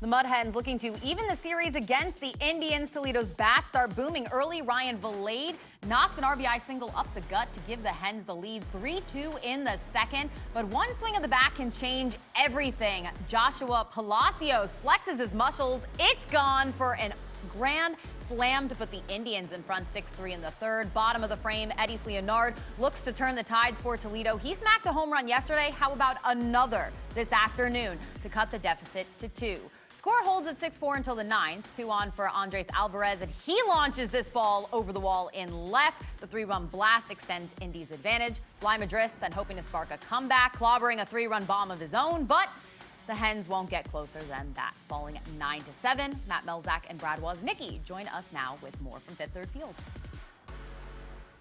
The Mud Hens looking to even the series against the Indians. Toledo's bats start booming early. Ryan Valade knocks an RBI single up the gut to give the Hens the lead 3-2 in the second. But one swing of the bat can change everything. Joshua Palacios flexes his muscles. It's gone for a grand slam to put the Indians in front 6-3 in the third. Bottom of the frame, Eddie Leonard looks to turn the tides for Toledo. He smacked a home run yesterday. How about another this afternoon to cut the deficit to 2? Score holds at 6-4 until the 9th. 2 on for Andres Alvarez, and he launches this ball over the wall in left. The 3-run blast extends Indy's advantage. Bly Madris then hoping to spark a comeback, clobbering a 3-run bomb of his own, but the Hens won't get closer than that, falling at 9-7. Matt Melzak and Brad Woznicki join us now with more from Fifth Third Field.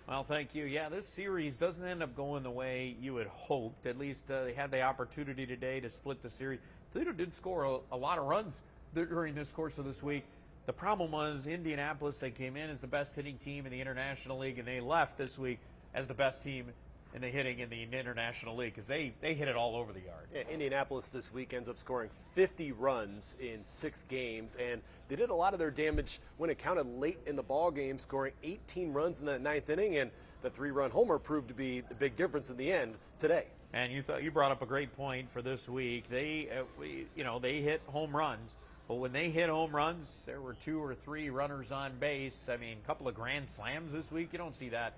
Well, thank you. Yeah, this series doesn't end up going the way you had hoped. At least they had the opportunity today to split the series. Toledo did score a lot of runs during this course of this week. The problem was Indianapolis, they came in as the best hitting team in the International League, and they left this week as the best team in the hitting in the International League because they hit it all over the yard. Yeah, Indianapolis this week ends up scoring 50 runs in 6 games, and they did a lot of their damage when it counted late in the ball game, scoring 18 runs in that 9th inning, and the 3-run homer proved to be the big difference in the end today. And you brought up a great point for this week. They hit home runs, but when they hit home runs, there were 2 or 3 runners on base. I mean, a couple of grand slams this week. You don't see that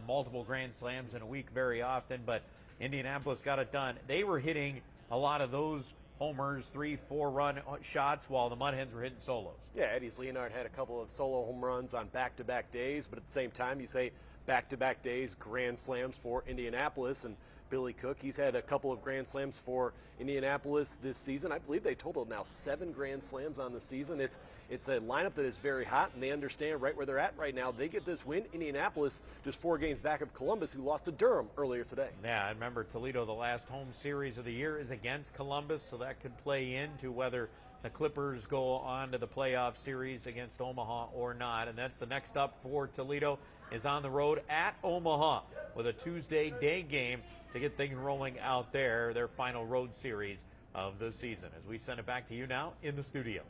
multiple grand slams in a week very often, but Indianapolis got it done. They were hitting a lot of those homers, 3-4 run shots, while the Mud Hens were hitting solos. Yeah, Eddie Leonard had a couple of solo home runs on back-to-back days, but at the same time, you say back-to-back days, grand slams for Indianapolis, and Billy Cook, he's had a couple of grand slams for Indianapolis this season. I believe they totaled now 7 grand slams on the season. It's a lineup that is very hot, and they understand right where they're at right now. They get this win. Indianapolis just 4 games back of Columbus, who lost to Durham earlier today. Yeah, I remember Toledo, the last home series of the year is against Columbus, so that could play into whether the Clippers go on to the playoff series against Omaha or not. And that's the next up for Toledo, is on the road at Omaha with a Tuesday day game to get things rolling out there, their final road series of the season. As we send it back to you now in the studio.